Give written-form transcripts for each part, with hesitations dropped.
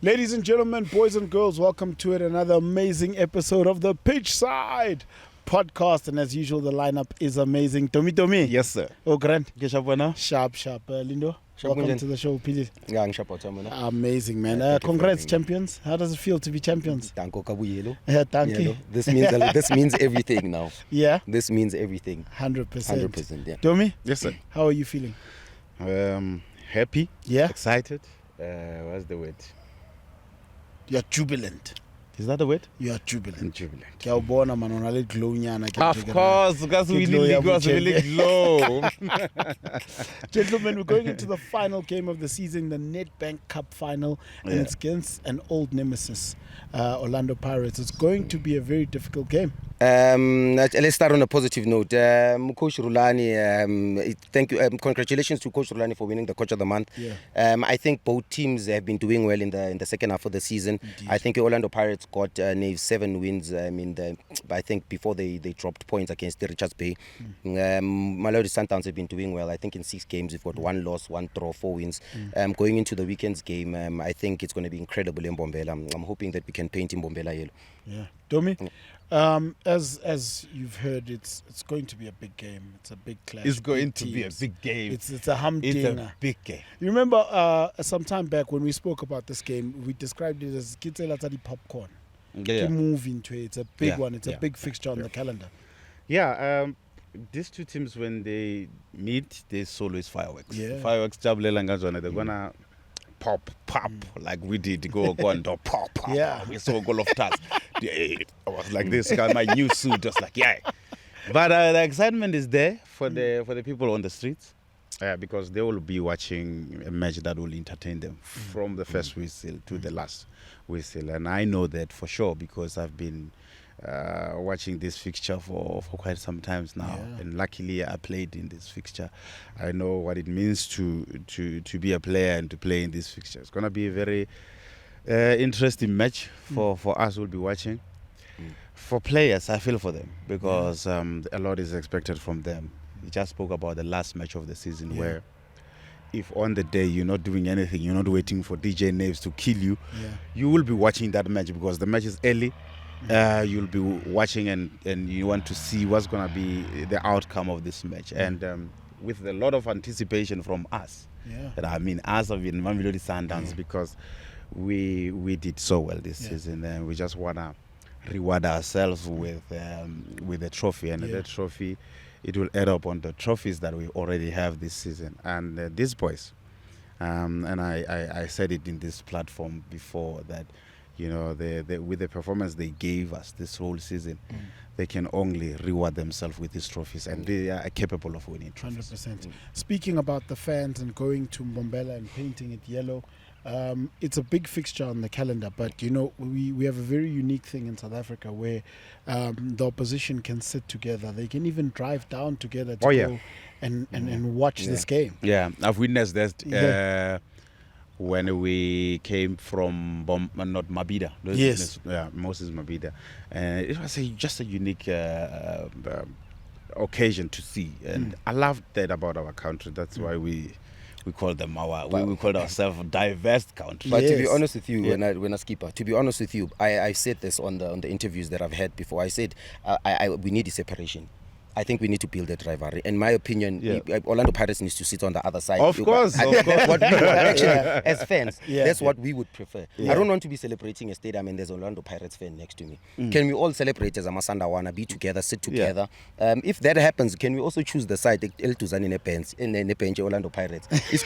Ladies and gentlemen, boys and girls, welcome to another amazing episode of the Pitch Side podcast. And as usual, the lineup is amazing. Tomi. Yes, sir. Oh, Grant. Sharp. Sharp. Lindo, welcome to the show, Pili. Amazing, man. Congrats, champions. How does it feel to be champions? Thank you. This means everything now. Yeah? This means everything. 100%. Yeah. Tomi? Yes, sir. How are you feeling? Happy. Yeah? Excited. What's the word? You're jubilant. Is that the word? You are jubilant. Jubilant. Of course, because we really glow. Gentlemen, we're going into the final game of the season, the Nedbank Cup final, and it's against an old nemesis, Orlando Pirates. It's going to be a very difficult game. Let's start on a positive note. Coach Rulani, thank you. Congratulations to Coach Rulani for winning the Coach of the Month. Yeah. I think both teams have been doing well in the second half of the season. Indeed. I think Orlando Pirates got 7 wins. I think before they dropped points against the Richards Bay. Mamelodi Sundowns have been doing well. I think in 6 games we've got 1 loss, 1 draw, 4 wins. Going into the weekend's game, I think it's going to be incredible in Mbombela. I'm hoping that we can paint in Mbombela yellow. Yeah, Domi. As you've heard, it's going to be a big game. It's a big clash. It's going to teams. be a big game. It's a humdinger. It's a big game. You remember some time back when we spoke about this game, we described it as 𝗘𝗘𝗗𝗕𝗓 popcorn. Yeah. Move into it. It's a big one. It's a big fixture on the calendar. Yeah. These two teams, when they meet, there's always fireworks. Yeah. Fireworks, they're gonna pop, like we did. Go and pop. Yeah. We saw a goal of Taz. I was like this guy, my new suit, just like, yeah. But the excitement is there for the people on the streets. Because they will be watching a match that will entertain them from the first whistle to the last whistle. And I know that for sure because I've been watching this fixture for quite some times now. Yeah. And luckily I played in this fixture. I know what it means to be a player and to play in this fixture. It's going to be a very interesting match for us who will be watching. For players, I feel for them because a lot is expected from them. We just spoke about the last match of the season where if on the day you're not doing anything, you're not waiting for DJ Naves to kill you, you will be watching that match because the match is early. You'll be watching and you want to see what's going to be the outcome of this match. And with a lot of anticipation from us. And I mean us of Mamelodi Sundowns because we did so well this season and we just want to reward ourselves with a trophy. And that trophy, it will add up on the trophies that we already have this season. And these boys, and I said it in this platform before that, with the performance they gave us this whole season, they can only reward themselves with these trophies, and they are capable of winning trophies. 100%. Speaking about the fans and going to Mbombela and painting it yellow, it's a big fixture on the calendar, but we have a very unique thing in South Africa where the opposition can sit together. They can even drive down together to go and watch this game. Yeah, I've witnessed that when we came from Mabida. Moses Mabida. It was just a unique occasion to see, and I love that about our country. That's why we call them we call ourselves a diverse country. But to be honest with you, when I skipper, to be honest with you, I said this on the interviews that I've had before. I said we need a separation. I think we need to build a rivalry. In my opinion, Orlando Pirates needs to sit on the other side. Of course. What we would actually, as fans, that's what we would prefer. I don't want to be celebrating a stadium and there's an Orlando Pirates fan next to me. Can we all celebrate as a Sandawana, be together, sit together? If that happens, can we also choose the side, 𝗘𝗘𝗗𝗕𝗓 in the bench Orlando Pirates? We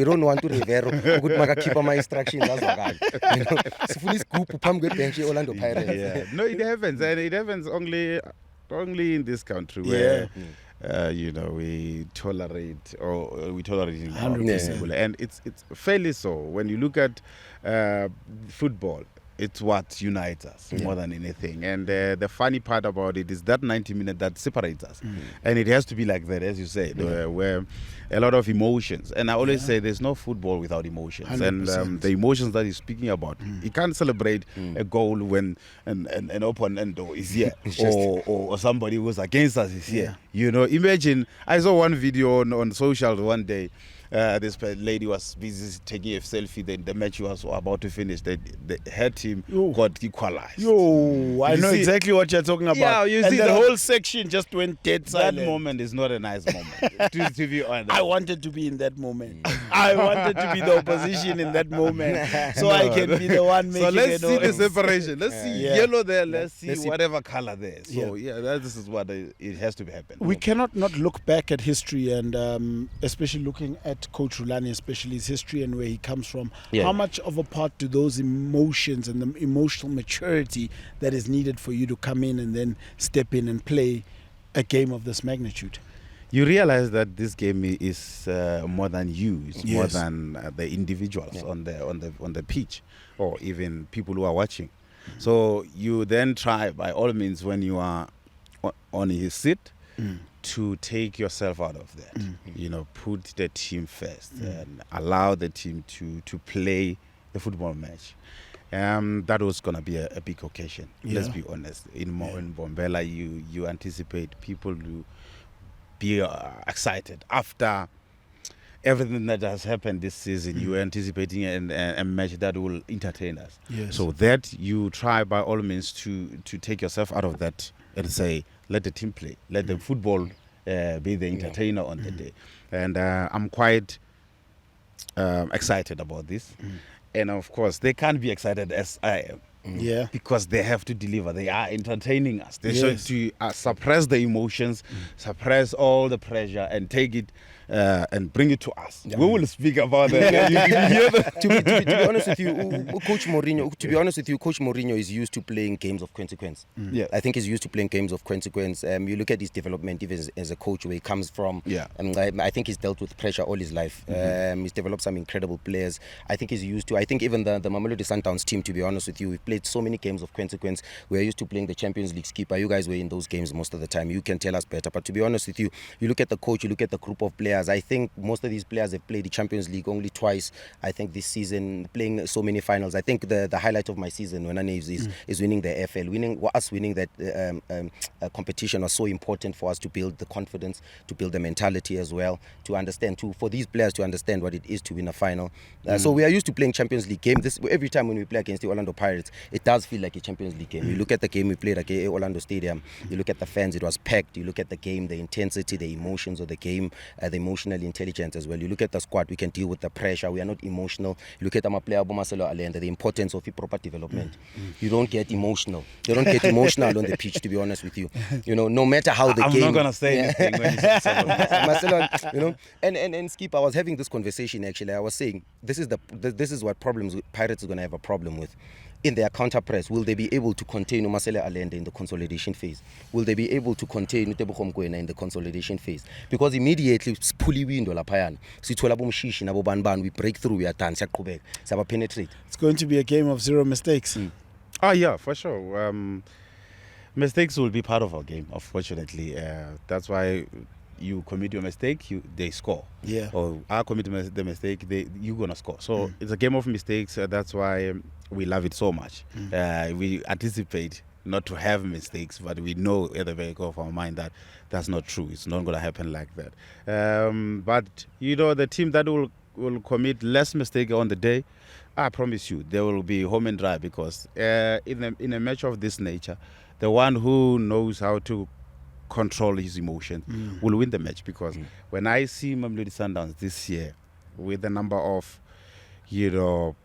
don't want to revere, keep my instructions. Orlando Pirates. No, it happens. And it happens only in this country where we tolerate and it's fairly so. When you look at football, it's what unites us more than anything. And the funny part about it is that 90 minutes that separates us. And it has to be like that, as you said, where a lot of emotions. And I always say there's no football without emotions. 100%. And the emotions that he's speaking about, you can't celebrate a goal when an opponent is here or somebody who's against us is here. Imagine, I saw one video on social one day. lady was busy taking a selfie. Then the match was about to finish. Her team got equalized. I know exactly what you're talking about. Yeah, you and see that whole section just went dead silent. That moment is not a nice moment, to be honest. I wanted to be in that moment. I wanted to be the opposition in that moment, so I can be the one making. So let's see the noise. separation. Let's see yellow there. Let's see whatever color there. So this is what it has to be happening. We cannot not look back at history, and especially looking at Coach Rulani, especially his history and where he comes from. How much of a part do those emotions and the emotional maturity that is needed for you to come in and then step in and play a game of this magnitude? You realize that this game is more than you. It's more than the individuals on the pitch, or even people who are watching. So you then try, by all means, when you are on his seat, to take yourself out of that. You know, put the team first and allow the team to play the football match. That was going to be a big occasion. Let's be honest. In Mbombela, you anticipate people to be excited after everything that has happened this season. You are anticipating a match that will entertain us. So that you try, by all means, to take yourself out of that and say, let the team play, let the football be the entertainer on the day. And I'm quite excited about this. And of course, they can't be excited as I am. Because they have to deliver. They are entertaining us. They should to suppress the emotions, suppress all the pressure, and take it and bring it to us. We will speak about that. To be honest with you, Coach Mourinho. To be honest with you, Coach Mourinho is used to playing games of consequence. I think he's used to playing games of consequence. You look at his development, even as a coach, where he comes from. I think he's dealt with pressure all his life. He's developed some incredible players. I think he's used to. I think even the Mamelodi Sundowns team, to be honest with you, we've played so many games of consequence. We're used to playing the Champions League skipper. You guys were in those games most of the time. You can tell us better. But to be honest with you, you look at the coach, you look at the group of players. I think most of these players have played the Champions League only twice. I think this season, playing so many finals. I think the highlight of my season when is winning the AFL. Winning that competition was so important for us to build the confidence, to build the mentality as well, to understand, for these players to understand what it is to win a final. So we are used to playing Champions League game. Every time when we play against the Orlando Pirates, it does feel like a Champions League game. You look at the game we played at Orlando Stadium, you look at the fans, it was packed. You look at the game, the intensity, the emotions of the game, the emotional intelligence as well. You look at the squad, we can deal with the pressure. We are not emotional. You look at our player, Marcelo Allende, the importance of proper development. You don't get emotional. They don't get emotional on the pitch, to be honest with you. You know, no matter how the game. I'm not going to say anything when you say something. Marcelo, you know, and Skip, I was having this conversation actually. I was saying, this is what problems Pirates are going to have a problem with. In their counter press, will they be able to contain Marcelo Allende in the consolidation phase? Will they be able to contain Ntebogo Mokoena in the consolidation phase? Because immediately, pulling window la payan, we break through, we are done, penetrate. It's going to be a game of zero mistakes. Yeah, for sure. Mistakes will be part of our game, unfortunately. That's why you commit your mistake, they score. Or I commit the mistake, you're going to score. So it's a game of mistakes. That's why we love it so much. We anticipate not to have mistakes, but we know at the back of our mind that that's not true. It's not going to happen like that. But, you know, the team that will commit less mistake on the day, I promise you, they will be home and dry, because in a match of this nature, the one who knows how to control his emotions will win the match. Because when I see Mamelodi Sundowns this year, with the number of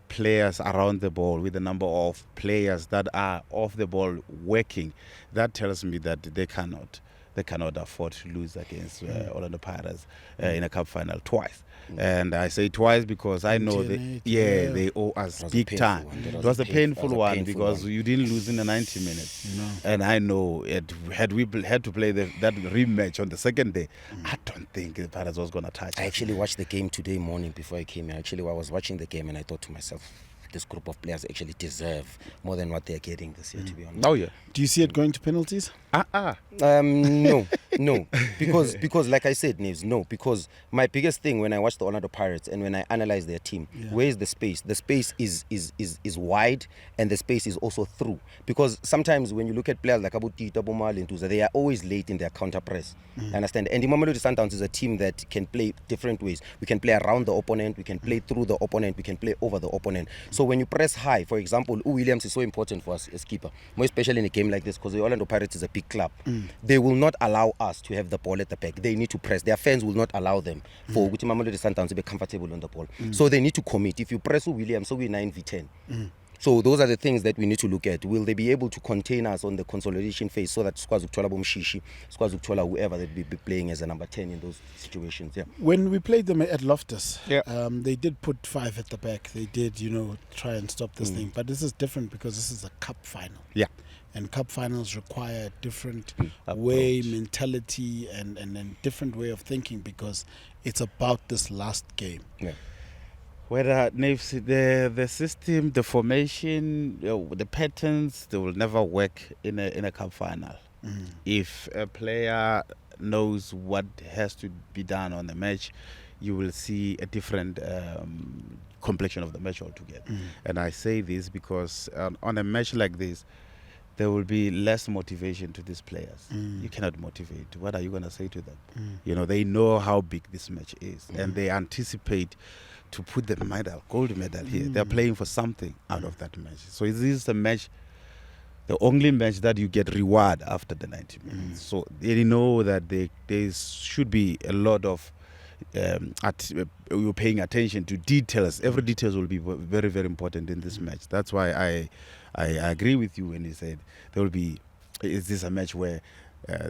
players around the ball, with the number of players that are off the ball working, that tells me that they cannot afford to lose against Orlando Pirates in a cup final twice. And I say twice because I know they owe us big time. It was a painful one because you didn't lose in the 90 minutes. And I know had we had to play that rematch on the second day, I don't think the Pirates was going to touch us. I actually watched the game today morning before I came here. Actually, I was watching the game and I thought to myself, this group of players actually deserve more than what they're getting this year, to be honest. Do you see it going to penalties? No. No, because like I said, Neves, no, because my biggest thing when I watch the Orlando Pirates and when I analyze their team, where is the space? The space is wide and the space is also through. Because sometimes when you look at players like 𝗣𝗘𝗗𝗕𝗓𝗓𝗓, they are always late in their counter press. Understand? And the 𝗣𝗓𝗓𝗓𝗓 Sundowns is a team that can play different ways. We can play around the opponent, we can play through the opponent, we can play over the opponent. So when you press high, for example, 𝗬𝗓𝗓𝗓𝗓 is so important for us as keeper, more especially in a game like this, because the Orlando Pirates is a big club. They will not allow us to have the ball at the back. They need to press. Their fans will not allow them for 𝗣𝗓𝗓𝗓𝗓𝗓 Sundowns to be comfortable on the ball. So they need to commit. If you press 𝗬𝗓𝗓𝗓𝗓𝗓, so we're 9v10. So those are the things that we need to look at. Will they be able to contain us on the consolidation phase so that sikwazi ukuthola bomshishi, sikwazi ukuthola whoever they be playing as a number 10 in those situations? Yeah. When we played them at Loftus, they did put 5 at the back. They did, try and stop this thing. But this is different because this is a cup final. Yeah. And cup finals require a different way, mentality, and different way of thinking because it's about this last game. Yeah. Whether the system, the formation, the patterns, they will never work in a cup final. If a player knows what has to be done on the match, you will see a different complexion of the match altogether. And I say this because on a match like this, there will be less motivation to these players. You cannot motivate. What are you going to say to them? They know how big this match is, and they anticipate to put the gold medal here. They're playing for something out of that match. So this is the match, the only match that you get reward after the 90 minutes. So they know that there should be a lot of you're paying attention to details. Every details will be very, very important in this match. That's why I agree with you when you said is this a match where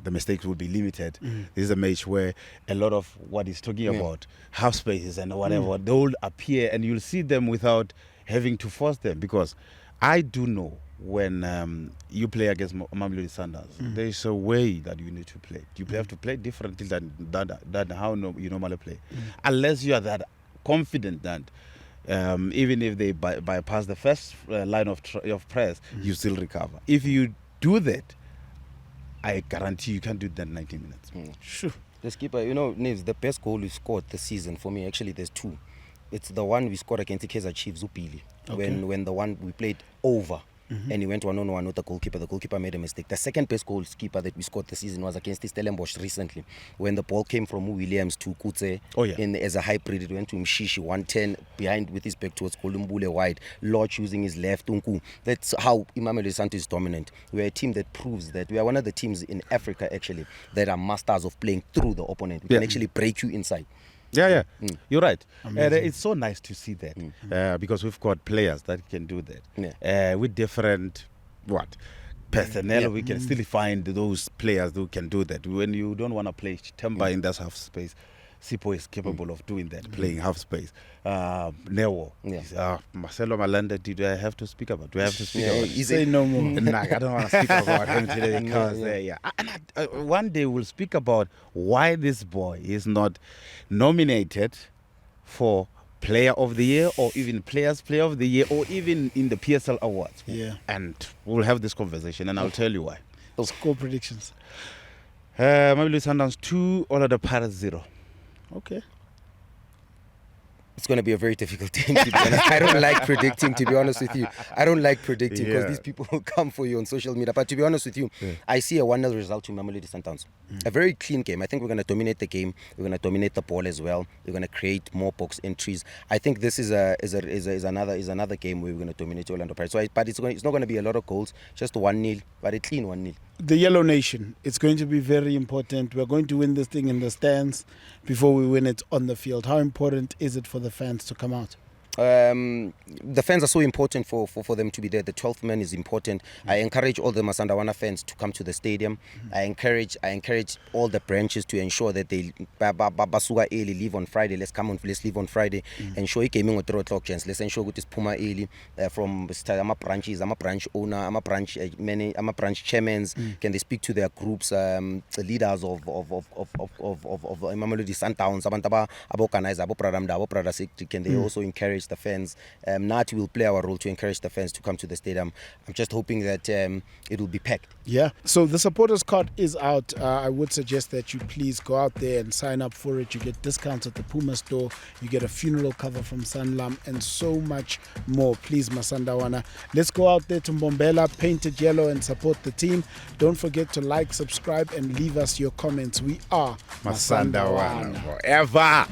the mistakes will be limited. This is a match where a lot of what he's talking about, half spaces and whatever, they will appear and you'll see them without having to force them. Because I do know when you play against Mamelodi Sundowns, there is a way that you need to play. You have to play differently than how you normally play. Unless you are that confident that even if they bypass the first line of press, you still recover. If you do that, I guarantee you can't do that in 90 minutes. Sure. The skipper, Neves, the best goal we scored this season, for me, actually, there's 2. It's the one we scored against 𝗘𝗓𝗓𝗓𝗓𝗓𝗓 𝗣𝗓𝗓𝗓𝗓𝗓 when the one we played over. And he went 1-on-1 with the goalkeeper. The goalkeeper made a mistake. The second best goal skipper that we scored this season was against Stellenbosch recently, when the ball came from 𝗬𝗓𝗓𝗓𝗓𝗓 to 𝗘𝗘𝗓𝗓𝗓 as a hybrid. It went to Mshishi 110 behind with his back towards Kolumbule wide. Lodge using his left. That's how Mamelodi Sundowns is dominant. We're a team that proves that we are one of the teams in Africa actually that are masters of playing through the opponent. We can actually break you inside. Yeah. You're right. It's so nice to see that because we've got players that can do that. With different personnel, we can still find those players who can do that. When you don't want to play Temba in that half space, Sipho is capable of doing that, playing half space. Newo, Marcelo Malanda, do I have to speak about? Do I have to speak about? Say no more. Nah, I don't want to speak about him today because one day we'll speak about why this boy is not nominated for Player of the Year or even Players Player of the Year or even in the PSL Awards. And we'll have this conversation and I'll tell you why. Score predictions. Mamelodi Sundowns 2, Orlando Pirates 0. Okay. It's going to be a very difficult game, to be honest. I don't like predicting, to be honest with you. I don't like predicting because these people will come for you on social media. But to be honest with you, I see a 1-0 result to Mamelodi Sundowns. A very clean game. I think we're going to dominate the game. We're going to dominate the ball as well. We're going to create more box entries. I think this is another game where we're going to dominate Orlando Pirates. But it's not going to be a lot of goals. Just 1-0, but a clean 1-0. The Yellow Nation, it's going to be very important. We're going to win this thing in the stands before we win it on the field. How important is it for the fans to come out? The fans are so important for them to be there. The 12th man is important. I encourage all the Sandawana fans to come to the stadium. I encourage all the branches to ensure that they basuka early, leave on Friday. Let's leave on Friday. Ensure gaming at 3 o'clock, gents. Let's ensure it is Puma early from branches. I'm a branch owner. I'm a branch chairmen. Can they speak to their groups, the leaders of Mamelodi Sundowns, can they also encourage encourage the fans. Nathi will play our role to encourage the fans to come to the stadium. I'm just hoping that it will be packed. Yeah, so the supporters card is out. I would suggest that you please go out there and sign up for it. You get discounts at the Puma store, you get a funeral cover from Sanlam, and so much more. Please, Masandawana, let's go out there to Mbombela, paint it yellow, and support the team. Don't forget to like, subscribe, and leave us your comments. We are Masandawana forever.